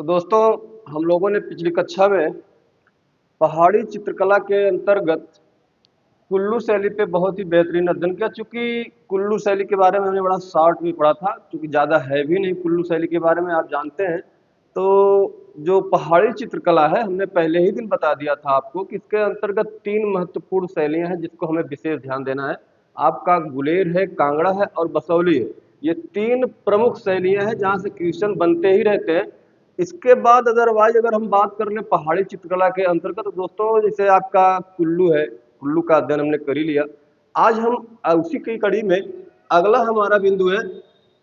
दोस्तों, हम लोगों ने पिछली कक्षा में पहाड़ी चित्रकला के अंतर्गत कुल्लू शैली पे बहुत ही बेहतरीन अध्ययन किया। चूंकि कुल्लू शैली के बारे में हमने बड़ा शॉर्ट में पढ़ा था, क्योंकि ज़्यादा है भी नहीं कुल्लू शैली के बारे में, आप जानते हैं। तो जो पहाड़ी चित्रकला है, हमने पहले ही दिन बता दिया था आपको कि इसके अंतर्गत 3 महत्वपूर्ण शैलियाँ हैं जिसको हमें विशेष ध्यान देना है। आपका गुलेर है, कांगड़ा है और बसौली है। ये 3 प्रमुख शैलियाँ हैं जहाँ से क्वेश्चन बनते ही रहते हैं। इसके बाद अदरवाइज अगर हम बात कर लें पहाड़ी चित्रकला के अंतर्गत, तो दोस्तों जैसे आपका कुल्लू है, कुल्लू का अध्ययन हमने कर ही लिया। आज हम उसी की कड़ी में अगला हमारा बिंदु है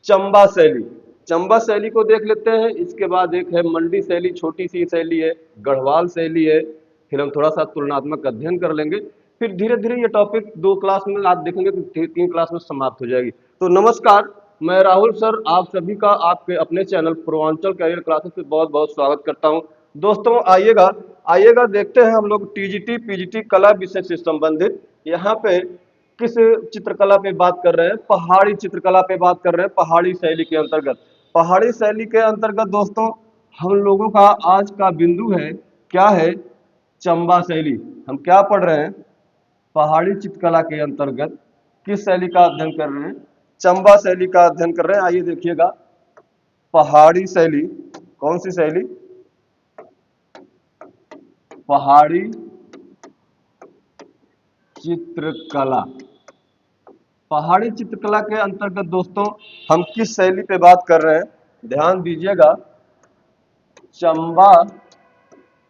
चंबा शैली। चंबा शैली को देख लेते हैं। इसके बाद एक है मंडी शैली, छोटी सी शैली है, गढ़वाल शैली है। फिर हम थोड़ा सा तुलनात्मक अध्ययन कर लेंगे। फिर धीरे धीरे ये टॉपिक 2 क्लास में आप देखेंगे कि 3 क्लास में समाप्त हो जाएगी। तो नमस्कार, मैं राहुल सर आप सभी का आपके अपने चैनल पूर्वांचल कैरियर क्लासेस पे बहुत बहुत स्वागत करता हूं। दोस्तों आइएगा आइएगा देखते हैं हम लोग टीजीटी पीजीटी कला विषय से संबंधित यहाँ पे किस चित्रकला पे बात कर रहे हैं। पहाड़ी चित्रकला पे बात कर रहे हैं, पहाड़ी शैली के अंतर्गत। पहाड़ी शैली के अंतर्गत दोस्तों हम लोगों का आज का बिंदु है, क्या है? चंबा शैली। हम क्या पढ़ रहे हैं? पहाड़ी चित्रकला के अंतर्गत किस शैली का अध्ययन कर रहे हैं? चंबा शैली का अध्ययन कर रहे हैं। आइए देखिएगा, पहाड़ी शैली। कौन सी शैली? पहाड़ी चित्रकला। पहाड़ी चित्रकला के अंतर्गत दोस्तों हम किस शैली पे बात कर रहे हैं? ध्यान दीजिएगा, चंबा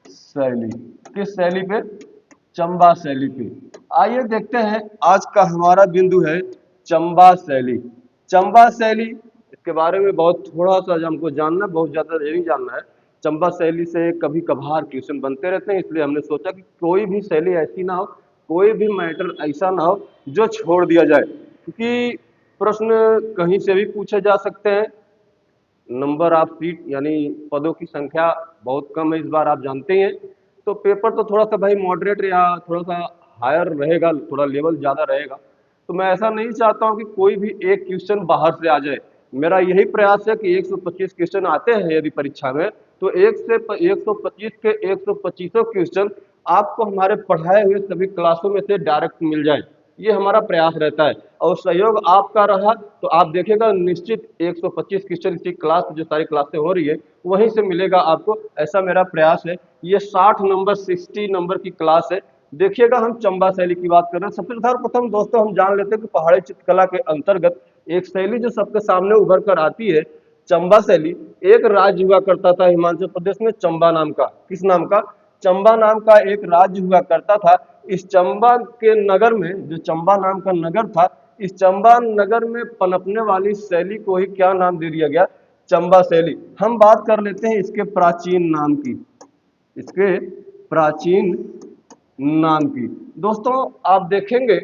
शैली। किस शैली पे? चंबा शैली पे। आइए देखते हैं, आज का हमारा बिंदु है चंबा शैली। चंबा शैली, इसके बारे में बहुत थोड़ा सा हमको जानना, बहुत ज़्यादा नहीं जानना है। चंबा शैली से कभी कभार क्वेश्चन बनते रहते हैं, इसलिए हमने सोचा कि कोई भी शैली ऐसी ना हो, कोई भी मैटर ऐसा ना हो जो छोड़ दिया जाए, क्योंकि प्रश्न कहीं से भी पूछे जा सकते हैं। नंबर ऑफ सीट यानी पदों की संख्या बहुत कम है इस बार, आप जानते हैं। तो पेपर तो थोड़ा सा भाई मॉडरेट या थोड़ा सा हायर रहेगा, थोड़ा लेवल ज़्यादा रहेगा। तो मैं ऐसा नहीं चाहता हूँ कि कोई भी एक क्वेश्चन बाहर से आ जाए। मेरा यही प्रयास है कि 125 क्वेश्चन आते हैं यदि परीक्षा में, तो 125 के 125 क्वेश्चन आपको हमारे पढ़ाए हुए सभी क्लासों में से डायरेक्ट मिल जाए, ये हमारा प्रयास रहता है। और सहयोग आपका रहा तो आप देखेगा निश्चित 125 क्वेश्चन की क्लास, जो सारी क्लासें हो रही है वहीं से मिलेगा आपको, ऐसा मेरा प्रयास है। ये 60 नंबर 60 नंबर की क्लास है। देखिएगा, हम चंबा शैली की बात कर रहे हैं। सबसे सर्वप्रथम दोस्तों हम जान लेते हैं कि पहाड़ी चित्रकला के अंतर्गत एक शैली जो सबके सामने उभर कर आती है, चंबा शैली। एक राज्य हुआ करता था हिमाचल प्रदेश में, चंबा नाम का। किस नाम का? चंबा नाम का एक राज्य हुआ करता था। इस चंबा के नगर में, जो चंबा नाम का नगर था, इस चंबा नगर में पनपने वाली शैली को ही क्या नाम दे दिया गया? चंबा शैली। हम बात कर लेते हैं इसके प्राचीन नाम की, इसके प्राचीन नाम की। दोस्तों आप देखेंगे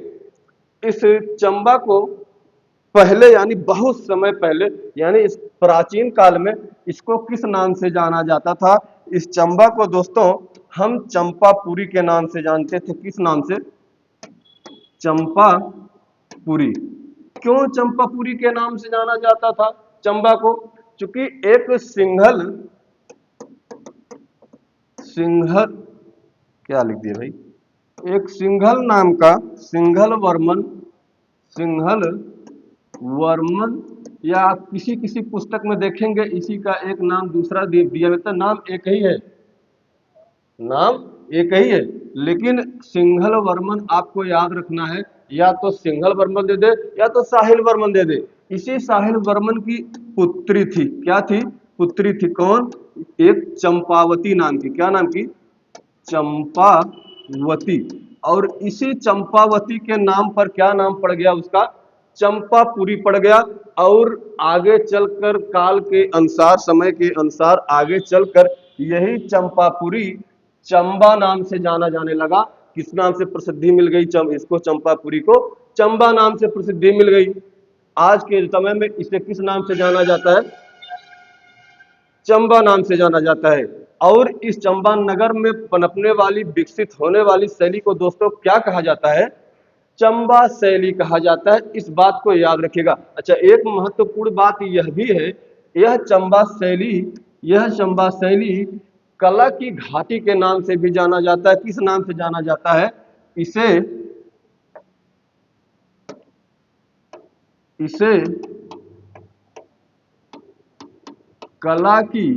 इस चंबा को पहले यानी बहुत समय पहले, यानी इस प्राचीन काल में इसको किस नाम से जाना जाता था? इस चंबा को दोस्तों हम चंपापुरी के नाम से जानते थे। किस नाम से? चंपापुरी। क्यों चंपापुरी के नाम से जाना जाता था चंबा को? क्योंकि एक सिंघल क्या लिख दिया भाई, एक सिंघल नाम का, सिंघल वर्मन, या किसी किसी पुस्तक में देखेंगे इसी का एक नाम दूसरा दिया रहता है। नाम एक ही है, नाम एक ही है, लेकिन सिंघल वर्मन आपको याद रखना है। या तो सिंघल वर्मन दे दे या तो साहिल वर्मन दे दे। इसी साहिल वर्मन की पुत्री थी। क्या थी? पुत्री थी। कौन? एक चंपावती नाम की। क्या नाम की? चंपावती। और इसी चंपावती के नाम पर क्या नाम पड़ गया उसका? चंपापुरी पड़ गया। और आगे चलकर काल के अनुसार, समय के अनुसार आगे चलकर यही चंपापुरी चंबा नाम से जाना जाने लगा। किस नाम से प्रसिद्धि मिल गई? इसको चंपापुरी को चंबा नाम से प्रसिद्धि मिल गई। आज के समय में इसे किस नाम से जाना जाता है? चंबा नाम से जाना जाता है। और इस चंबा नगर में पनपने वाली, विकसित होने वाली शैली को दोस्तों क्या कहा जाता है? चंबा शैली कहा जाता है। इस बात को याद रखिएगा। अच्छा, एक महत्वपूर्ण बात यह भी है, यह चंबा शैली यह चंबा शैली कला की घाटी के नाम से भी जाना जाता है। किस नाम से जाना जाता है? इसे इसे कला की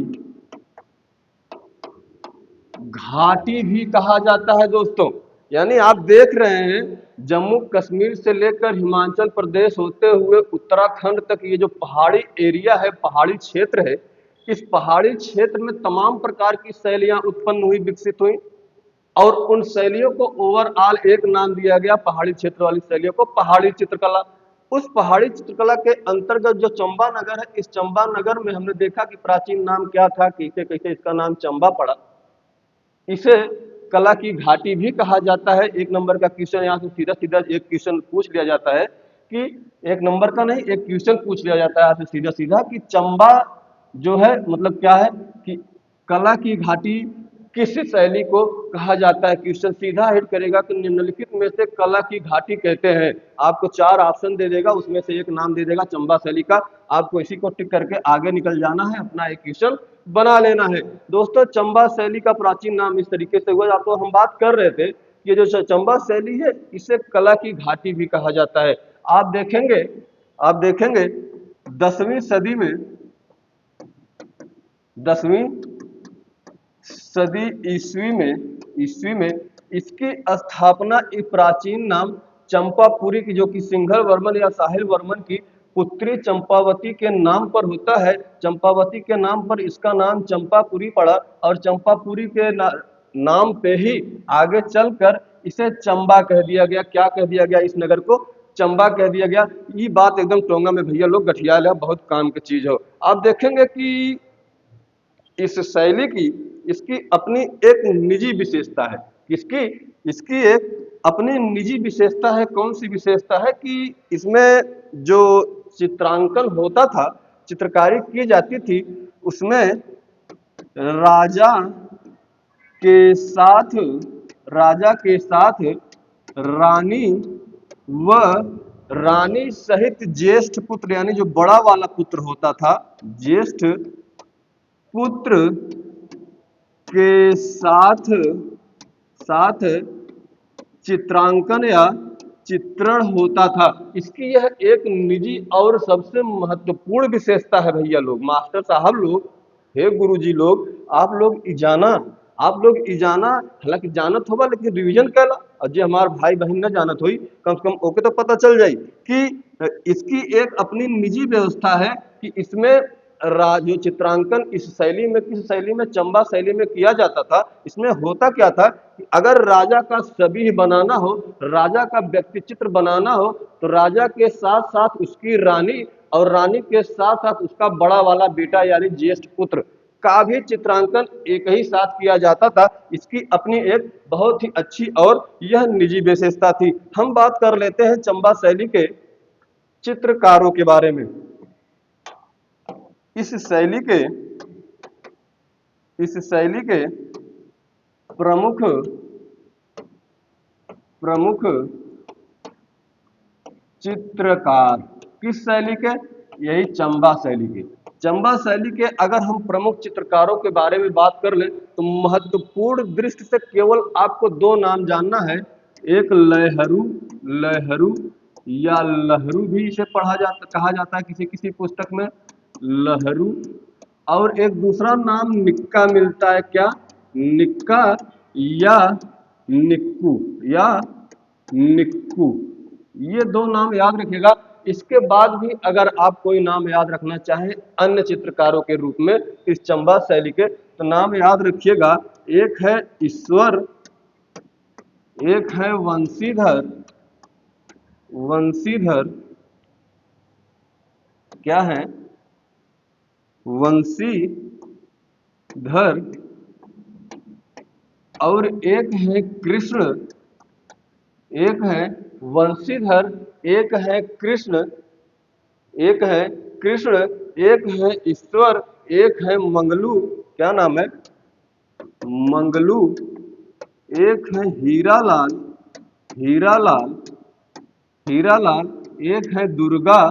घाटी भी कहा जाता है दोस्तों। यानी आप देख रहे हैं जम्मू कश्मीर से लेकर हिमाचल प्रदेश होते हुए उत्तराखंड तक ये जो पहाड़ी एरिया है, पहाड़ी क्षेत्र है, इस पहाड़ी क्षेत्र में तमाम प्रकार की शैलियां उत्पन्न हुई, विकसित हुई और उन शैलियों को ओवरऑल एक नाम दिया गया, पहाड़ी क्षेत्र वाली शैलियों को पहाड़ी चित्रकला। उस पहाड़ी चित्रकला के अंतर्गत जो चंबा नगर है, इस चंबा नगर में हमने देखा कि प्राचीन नाम क्या था, कैसे कैसे इसका नाम चंबा पड़ा। इसे कला की घाटी भी कहा जाता है। एक नंबर का क्वेश्चन यहाँ से सीधा सीधा एक क्वेश्चन पूछ लिया जाता है कि एक नंबर का नहीं, एक क्वेश्चन पूछ लिया जाता है यहाँ से सीधा सीधा कि चंबा जो है मतलब क्या है कि कला की घाटी किस शैली को कहा जाता है। क्वेश्चन सीधा हिट करेगा कि निम्नलिखित में से कला की घाटी कहते हैं। आपको 4 ऑप्शन दे देगा, उसमें से एक नाम दे देगा चंबा शैली का। आपको इसी को टिक करके आगे निकल जाना है, अपना एक क्वेश्चन बना लेना है। दोस्तों चंबा शैली का प्राचीन नाम इस तरीके से हुआ। तो हम बात कर रहे थे कि जो चंबा शैली है इसे कला की घाटी भी कहा जाता है। आप देखेंगे 10वीं सदी में 10वीं सदी ईस्वी में इसकी स्थापना इस प्राचीन नाम चंपापुरी की, जो कि सिंघल वर्मन या साहिल वर्मन की पुत्री चंपावती के नाम पर होता है। चंपावती के नाम पर इसका नाम चंपापुरी पड़ा और चंपापुरी के नाम पे ही आगे चलकर इसे चंबा कह दिया गया। क्या कह दिया गया? इस नगर को चंबा कह दिया गया। ये बात एकदम टोंगा में भैया लोग गठिया लिया, बहुत काम की चीज हो। आप देखेंगे कि इस शैली की इसकी अपनी एक निजी विशेषता है। किसकी? इसकी एक अपनी निजी विशेषता है। कौन सी विशेषता है? कि इसमें जो चित्रांकन होता था, चित्रकारी की जाती थी, उसमें राजा के साथ राजा के साथ रानी व रानी सहित ज्येष्ठ पुत्र, यानी जो बड़ा वाला पुत्र होता था, ज्येष्ठ पुत्र के साथ साथ चित्रांकन या चित्रण होता था। इसकी यह एक निजी और सबसे महत्वपूर्ण विशेषता है भैया लोग, मास्टर साहब लोग, हे गुरुजी लोग, आप लोग इजाना हालांकि जानत होगा लेकिन रिवीजन कैला, और जो हमारे भाई बहन न जानत हुई कम से कम ओके तो पता चल जाई कि इसकी एक अपनी निजी व्यवस्था है कि इसमें जो चित्रांकन इस शैली में, किस शैली में, चंबा शैली में किया जाता था। इसमें होता क्या था कि अगर राजा का छवि बनाना हो, राजा का व्यक्ति चित्र बनाना हो, तो राजा के साथ साथ उसकी रानी और रानी के साथ साथ उसका बड़ा वाला बेटा यानी ज्येष्ठ पुत्र का भी चित्रांकन एक ही साथ किया जाता था। इसकी अपनी एक बहुत ही अच्छी और यह निजी विशेषता थी। हम बात कर लेते हैं चंबा शैली के चित्रकारों के बारे में। इस शैली के प्रमुख चित्रकार किस शैली के? यही चंबा शैली के। चंबा शैली के अगर हम प्रमुख चित्रकारों के बारे में बात कर ले तो महत्वपूर्ण दृष्टि से केवल आपको 2 नाम जानना है। एक लहरू या लहरू भी इसे कहा जाता है किसी किसी पुस्तक में, लहरू। और एक दूसरा नाम निक्का मिलता है। क्या? निक्का या निक्कू। ये 2 नाम याद रखिएगा। इसके बाद भी अगर आप कोई नाम याद रखना चाहें अन्य चित्रकारों के रूप में इस चंबा शैली के, तो नाम याद रखिएगा। एक है ईश्वर, एक है वंशीधर, क्या है? वंशीधर। और एक है कृष्ण, एक है वंशीधर, एक है कृष्ण, एक है ईश्वर, एक है मंगलू। क्या नाम है? मंगलू। एक है हीरालाल, एक है दुर्गा।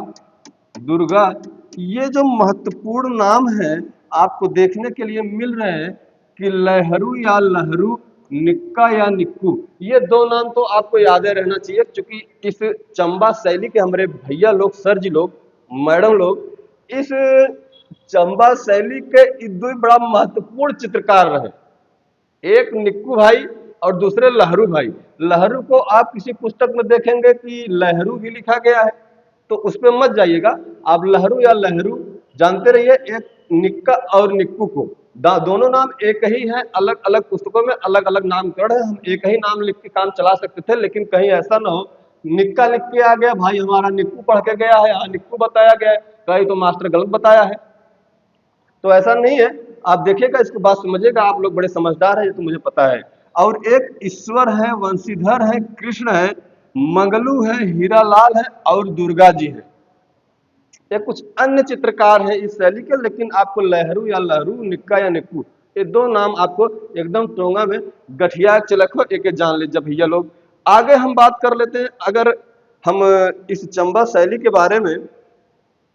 ये जो महत्वपूर्ण नाम है आपको देखने के लिए मिल रहे हैं कि लहरू या लहरू, निक्का या निक्कू, ये दो नाम तो आपको याद रहना चाहिए, क्योंकि इस चंबा शैली के हमारे भैया लोग, सर जी लोग, मैडम लोग, इस चंबा शैली के दो बड़ा महत्वपूर्ण चित्रकार रहे। एक निक्कू भाई और दूसरे लहरू भाई। लहरू को आप किसी पुस्तक में देखेंगे कि लहरू भी लिखा गया है, तो उस पर मत जाइएगा, आप लहरू या लहरू जानते रहिए। एक निक्का और निक्कू को दोनों नाम एक ही है, अलग अलग पुस्तकों में अलग अलग नामकरण है। हम एक ही नाम लिख के काम चला सकते थे, लेकिन कहीं ऐसा ना हो निक्का लिख के आ गया, भाई हमारा निक्कू पढ़ के गया है, हाँ निक्कू बताया गया है, कहीं तो मास्टर गलत बताया है। तो ऐसा नहीं है, आप देखिएगा, इसके बाद समझिएगा, आप लोग बड़े समझदार हैं, ये तो मुझे पता है। और एक ईश्वर है, वंशीधर है, कृष्ण है, मंगलू है, हीरालाल है और दुर्गा जी है। ये कुछ अन्य चित्रकार हैं इस शैली के, लेकिन आपको लहरू या लहरू, निक्का या निक्कू, ये दो नाम आपको एकदम टोंगा में गठिया चिलखो एक एक जान लीजिए भैया लोग। आगे हम बात कर लेते हैं, अगर हम इस चंबा शैली के बारे में,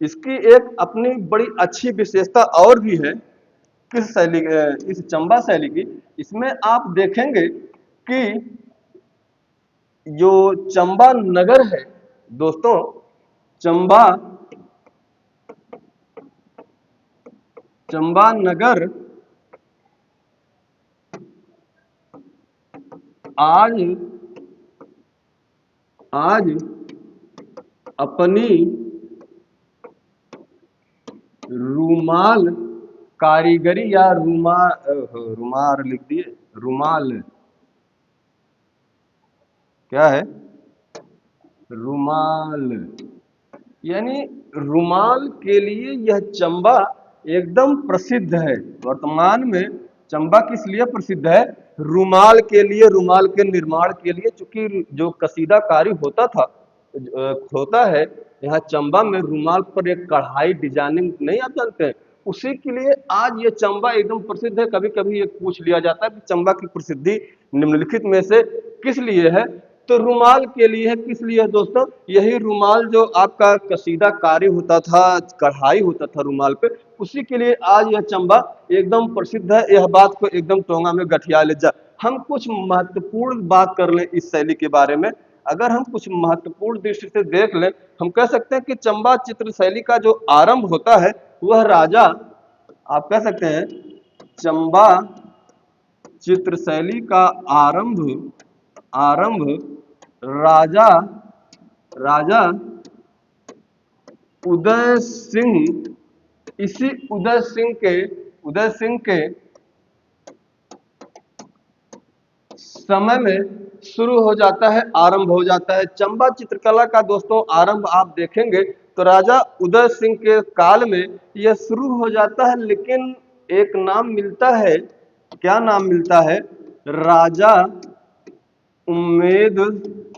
इसकी एक अपनी बड़ी अच्छी विशेषता और भी है किस शैली, इस चंबा शैली की। इसमें आप देखेंगे कि जो चंबा नगर है दोस्तों, चंबा चंबा नगर आज आज अपनी रूमाल कारीगरी या रुमाल लिख दिए, रुमाल क्या है, रुमाल, यानी रुमाल के लिए यह चंबा एकदम प्रसिद्ध है। वर्तमान में चंबा किस लिए प्रसिद्ध है? रुमाल के लिए, रुमाल के निर्माण के लिए। चूंकि जो कसीदाकारी होता है यहाँ चंबा में, रुमाल पर एक कढ़ाई डिजाइनिंग नहीं आप जानते हैं, उसी के लिए आज ये चंबा एकदम प्रसिद्ध है। कभी कभी ये पूछ लिया जाता है कि चंबा की प्रसिद्धि निम्नलिखित में से किस लिए है, तो रुमाल के लिए है। किस लिए है दोस्तों? यही रुमाल जो आपका कसीदा कार्य होता था, कढ़ाई होता था रुमाल पे, उसी के लिए आज यह चंबा एकदम प्रसिद्ध है। यह बात को एकदम टोंगा में गठिया ले जा। हम कुछ महत्वपूर्ण बात कर लें इस शैली के बारे में। अगर हम कुछ महत्वपूर्ण दृष्टि से देख लें, हम कह सकते हैं कि चंबा चित्र शैली का जो आरंभ होता है वह राजा, आप कह सकते हैं चंबा चित्र शैली का आरंभ राजा राजा उदय सिंह, इसी उदय सिंह के समय में शुरू हो जाता है, आरंभ हो जाता है। चंबा चित्रकला का दोस्तों आरंभ आप देखेंगे तो राजा उदय सिंह के काल में यह शुरू हो जाता है, लेकिन एक नाम मिलता है, क्या नाम मिलता है? राजा उम्मेद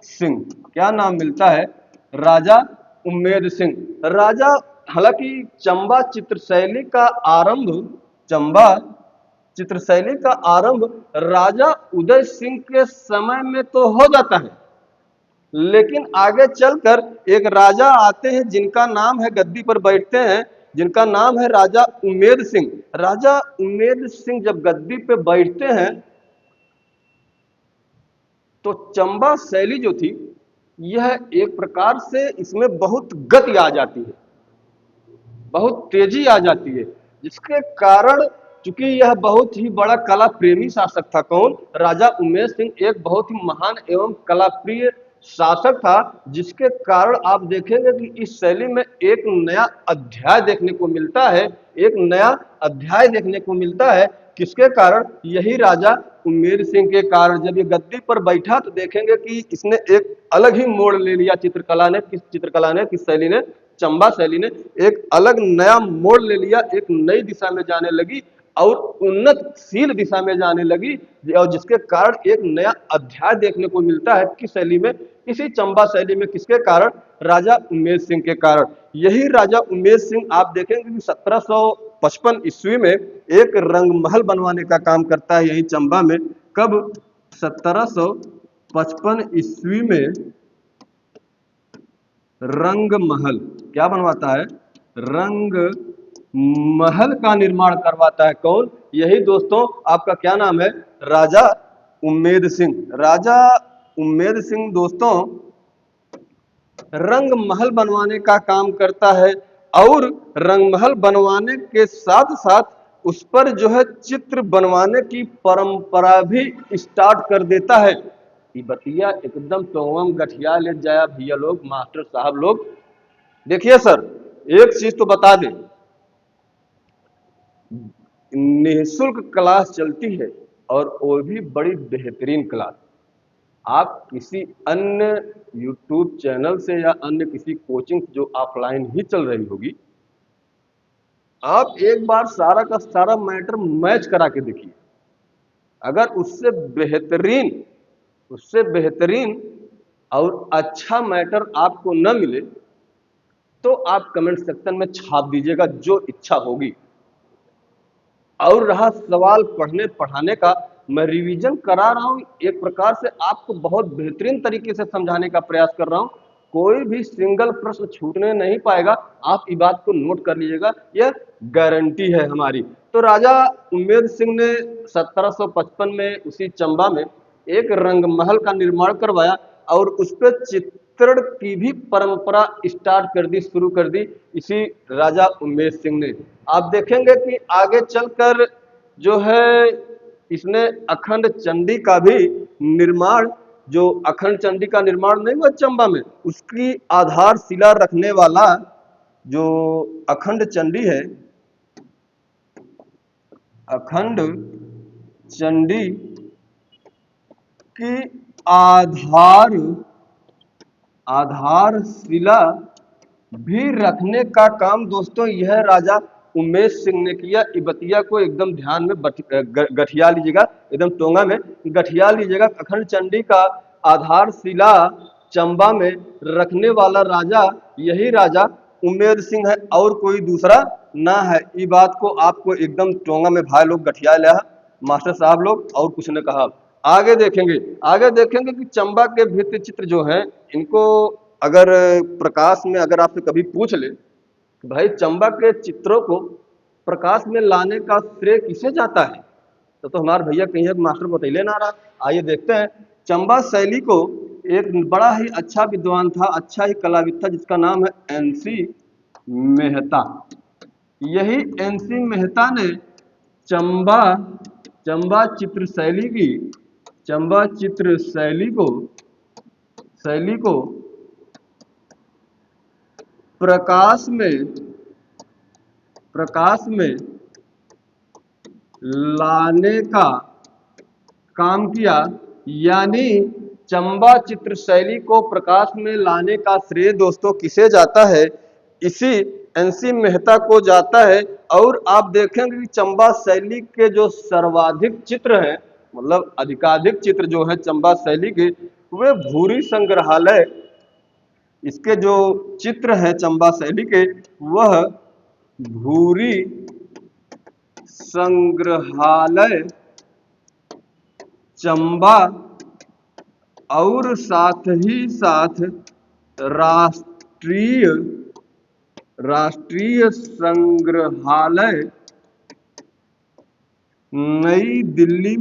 सिंह। क्या नाम मिलता है? राजा उम्मेद सिंह। राजा, हालांकि चंबा चित्रशैली का आरंभ, चंबा चित्रशैली का आरंभ राजा उदय सिंह के समय में तो हो जाता है, लेकिन आगे चलकर एक राजा आते हैं जिनका नाम है, गद्दी पर बैठते हैं, जिनका नाम है राजा उम्मेद सिंह। राजा उम्मेद सिंह जब गद्दी पे बैठते हैं तो चंबा शैली जो थी यह एक प्रकार से इसमें बहुत गति आ जाती है, बहुत तेजी आ जाती है, जिसके कारण, चूंकि यह बहुत ही बड़ा कला प्रेमी शासक था। कौन? राजा उमेश सिंह एक बहुत ही महान एवं कला प्रिय शासक था, जिसके कारण आप देखेंगे कि इस शैली में एक नया अध्याय देखने को मिलता है, एक नया अध्याय देखने को मिलता है। किसके कारण? यही राजा उम्मेद सिंह के कारण। जब ये गद्दी पर बैठा तो देखेंगे कि इसने एक अलग ही मोड़ ले लिया चित्रकला ने। किस शैली ने? चंबा शैली ने एक अलग नया मोड़ ले लिया, एक नई दिशा में जाने लगी और उन्नतशील दिशा में जाने लगी, और जिसके कारण एक नया अध्याय देखने को मिलता है। किस शैली में? इसी चंबा शैली में। किसके कारण? राजा उम्मेद सिंह के कारण। यही राजा उम्मेद सिंह आप देखेंगे कि 1755 ईस्वी में एक रंगमहल बनवाने का काम करता है यही चंबा में। कब? 1755 ईस्वी में रंग महल क्या बनवाता है? रंग महल का निर्माण करवाता है। कौन? यही दोस्तों आपका क्या नाम है? राजा उम्मेद सिंह। राजा उम्मेद सिंह दोस्तों रंग महल बनवाने का काम करता है और रंग महल बनवाने के साथ साथ उस पर जो है चित्र बनवाने की परंपरा भी स्टार्ट कर देता है। ये बतिया एकदम तोम गठिया ले जाया भैया लोग, मास्टर साहब लोग। देखिए सर, एक चीज तो बता दें, निःशुल्क क्लास चलती है और वो भी बड़ी बेहतरीन क्लास। आप किसी अन्य यूट्यूब चैनल से या अन्य किसी कोचिंग जो ऑफलाइन ही चल रही होगी, आप एक बार सारा का सारा मैटर मैच करा के देखिए। अगर उससे बेहतरीन और अच्छा मैटर आपको न मिले तो आप कमेंट सेक्शन में छाप दीजिएगा जो इच्छा होगी। और रहा सवाल पढ़ने पढ़ाने का, मैं रिवीजन करा रहा हूं, एक प्रकार से आपको बहुत बेहतरीन तरीके से समझाने का प्रयास कर रहा हूं। कोई भी सिंगल प्रश्न छूटने नहीं पाएगा, आप इस बात को नोट कर लीजिएगा, यह गारंटी है हमारी। तो राजा उम्मेद सिंह ने 1755 में उसी चंबा में एक रंगमहल का निर्माण करवाया और उस पर चित्रण की भी परंपरा स्टार्ट कर दी, शुरू कर दी इसी राजा उम्मेद सिंह ने। आप देखेंगे कि आगे चलकर जो है इसने अखंड चंडी का भी निर्माण, जो अखंड चंडी का निर्माण नहीं हुआ चंबा में, उसकी आधारशिला रखने वाला जो अखंड चंडी है, अखंड चंडी की आधारशिला भी रखने का काम दोस्तों यह राजा उमेश सिंह ने किया। इबतिया को एकदम ध्यान में गठिया लीजिएगा, एकदम टोंगा में गठिया लीजिएगा। अखंड चंडी का आधारशिला चंबा में रखने वाला राजा यही राजा उमेद सिंह है और कोई दूसरा ना है। ये बात को आपको एकदम टोंगा में भाई लोग गठिया लिया, मास्टर साहब लोग, और कुछ ने कहा। आगे देखेंगे कि चंबा के भित्ति चित्र जो है, इनको अगर प्रकाश में अगर आपसे कभी पूछ ले कि भाई चंबा के चित्रों को प्रकाश में लाने का श्रेय किसे जाता है, तो हमारे भैया कहीं मास्टर बतैले ना रहा। आइए देखते हैं। चंबा शैली को एक बड़ा ही अच्छा विद्वान था, अच्छा ही कलाविद था, जिसका नाम है एनसी मेहता। यही एनसी मेहता ने चंबा चंबा चित्र शैली को प्रकाश में लाने का काम किया। यानी चंबा चित्र शैली को प्रकाश में लाने का श्रेय दोस्तों किसे जाता है? इसी एनसी मेहता को जाता है। और आप देखेंगे कि चंबा शैली के जो सर्वाधिक चित्र हैं, मतलब अधिकाधिक चित्र जो है चंबा शैली के, वे भूरी संग्रहालय, इसके जो चित्र हैं चंबा शैली के, वह भूरी संग्रहालय चंबा और साथ ही साथ राष्ट्रीय संग्रहालय नई दिल्ली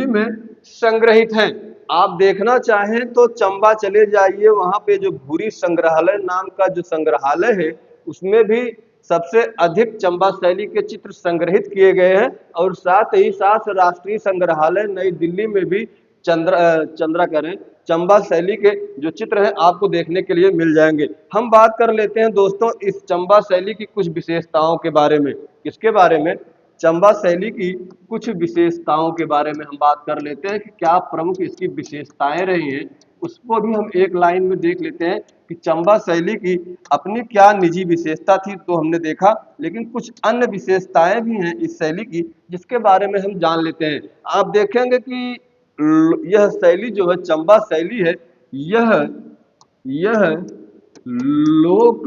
में संग्रहित हैं। आप देखना चाहें तो चंबा चले जाइए, वहां पे जो भूरी संग्रहालय नाम का जो संग्रहालय है, उसमें भी सबसे अधिक चंबा शैली के चित्र संग्रहित किए गए हैं। और साथ ही साथ राष्ट्रीय संग्रहालय नई दिल्ली में भी चंबा शैली के जो चित्र हैं आपको देखने के लिए मिल जाएंगे। हम बात कर लेते हैं दोस्तों इस चंबा शैली की कुछ विशेषताओं के बारे में। किसके बारे में? चंबा शैली की कुछ विशेषताओं के बारे में हम बात कर लेते हैं कि क्या प्रमुख इसकी विशेषताएं रही हैं। उसको भी हम एक लाइन में देख लेते हैं कि चंबा शैली की अपनी क्या निजी विशेषता थी, तो हमने देखा, लेकिन कुछ अन्य विशेषताएं भी हैं इस शैली की जिसके बारे में हम जान लेते हैं। आप देखेंगे कि यह शैली जो है चंबा शैली है, यह लोक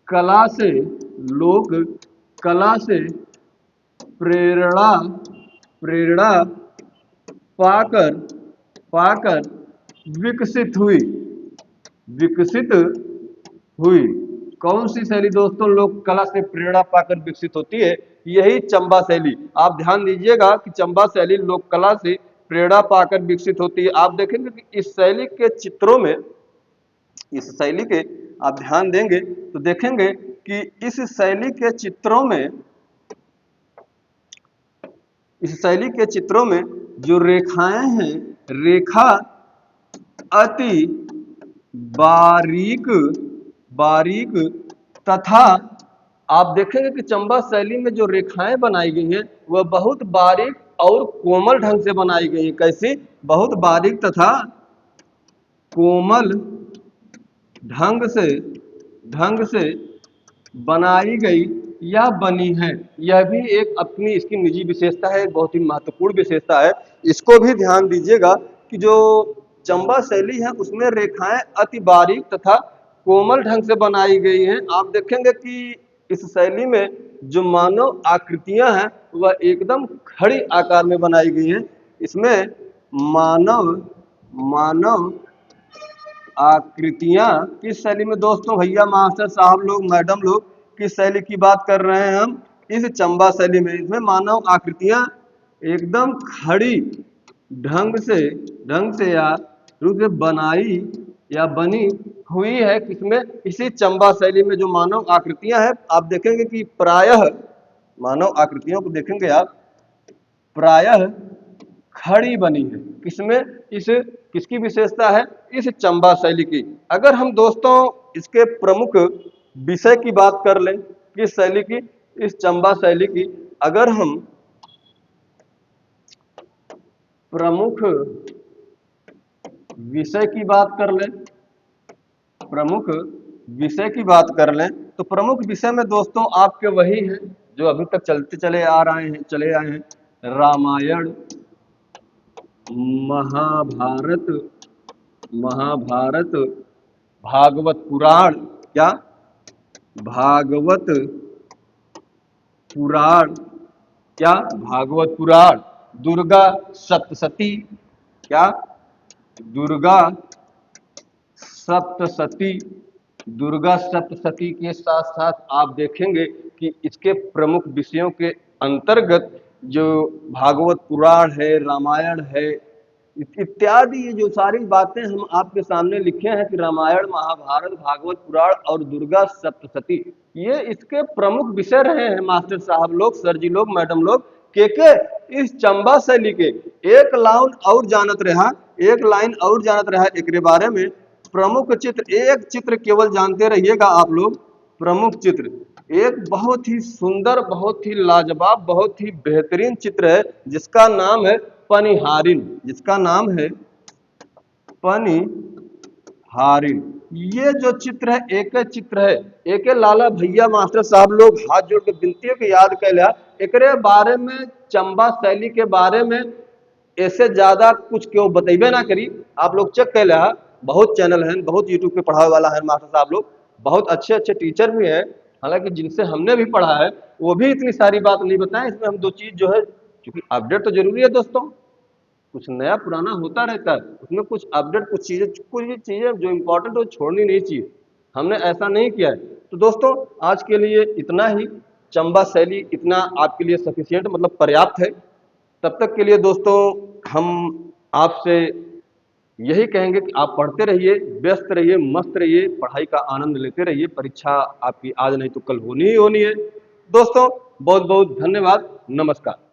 कला से प्रेरणा पाकर विकसित हुई। कौन सी शैली दोस्तों लोक कला से प्रेरणा पाकर विकसित होती है? यही चंबा शैली। आप ध्यान दीजिएगा कि चंबा शैली लोक कला से प्रेरणा पाकर विकसित होती है। आप देखेंगे कि इस शैली के चित्रों में, इस शैली के आप ध्यान देंगे तो देखेंगे कि इस शैली के चित्रों में, इस शैली के चित्रों में जो रेखाएं हैं, रेखा अति बारीक बारीक तथा आप देखेंगे कि चंबा शैली में जो रेखाएं बनाई गई हैं वह बहुत बारीक और कोमल ढंग से बनाई गई हैं। कैसी? बहुत बारीक तथा कोमल ढंग से बनाई गई या बनी है। यह भी एक अपनी इसकी निजी विशेषता है, बहुत ही महत्वपूर्ण विशेषता है। इसको भी ध्यान दीजिएगा कि जो चंबा शैली है उसमें रेखाएं अति बारीक तथा कोमल ढंग से बनाई गई हैं। आप देखेंगे कि इस शैली में जो मानव आकृतियां हैं वह एकदम खड़ी आकार में बनाई गई हैं। इसमें मानव आकृतियां किस शैली में दोस्तों? भैया मास्टर साहब लोग, मैडम लोग, किस शैली की बात कर रहे हैं हम? इस चंबा शैली में। इसमें मानव आकृतियां एकदम खड़ी ढंग से या रूप से बनाई या बनी हुई है। किसमें? इसी चंबा शैली में जो मानव आकृतियां हैं आप देखेंगे कि प्रायः मानव आकृतियों को देखेंगे आप प्रायः खड़ी बनी है। किसमें? इस किसकी विशेषता है? इस चंबा शैली की। अगर हम दोस्तों इसके प्रमुख विषय की बात कर लें, किस शैली की? इस चंबा शैली की। अगर हम प्रमुख विषय की बात कर लें, प्रमुख विषय की बात कर लें तो प्रमुख विषय में दोस्तों आपके वही हैं जो अभी तक चले आए हैं। रामायण, महाभारत, भागवत पुराण, क्या? भागवत पुराण, क्या? भागवत पुराण, दुर्गा सप्तशती, क्या? दुर्गा सप्तशती, दुर्गा सप्तशती के साथ साथ आप देखेंगे कि इसके प्रमुख विषयों के अंतर्गत जो भागवत पुराण है, रामायण है इत्यादि, ये जो सारी बातें हम आपके सामने लिखे हैं कि रामायण, महाभारत, भागवत पुराण और दुर्गा सप्तशती, ये इसके प्रमुख विषय रहे हैं मास्टर साहब लोग, सर जी लोग, मैडम लोग। के इस चंबा शैली के एक लाइन और जानत रहा एक बारे में। प्रमुख चित्र, एक चित्र केवल जानते रहिएगा आप लोग। प्रमुख चित्र एक बहुत ही सुंदर, बहुत ही लाजवाब, बहुत ही बेहतरीन चित्र है जिसका नाम है पनिहारिन, जिसका नाम है पनिहारिन। ये जो चित्र है एक चित्र है, एक लाला भैया मास्टर साहब लोग हाथ जोड़ के विनतियों के याद कर लिया। एकरे बारे में, चंबा शैली के बारे में ऐसे ज्यादा कुछ क्यों बतेबे ना करी। आप लोग चेक कर लिया, बहुत चैनल हैं, बहुत यूट्यूब पे पढ़ाने वाला है मास्टर साहब लोग, बहुत अच्छे अच्छे टीचर भी हैं, हालांकि जिनसे हमने भी पढ़ा है वो भी इतनी सारी बात नहीं बताएं। इसमें हम दो चीज जो है, क्योंकि अपडेट तो जरूरी है दोस्तों, कुछ नया पुराना होता रहता है, उसमें कुछ अपडेट, कुछ चीजें जो इंपॉर्टेंट हो छोड़नी नहीं चाहिए। हमने ऐसा नहीं किया है। तो दोस्तों आज के लिए इतना ही। चंबा शैली इतना आपके लिए सफिशियंट, मतलब पर्याप्त है। तब तक के लिए दोस्तों हम आपसे यही कहेंगे कि आप पढ़ते रहिए, व्यस्त रहिए, मस्त रहिए, पढ़ाई का आनंद लेते रहिए। परीक्षा आपकी आज नहीं तो कल होनी ही होनी है। दोस्तों बहुत बहुत धन्यवाद, नमस्कार।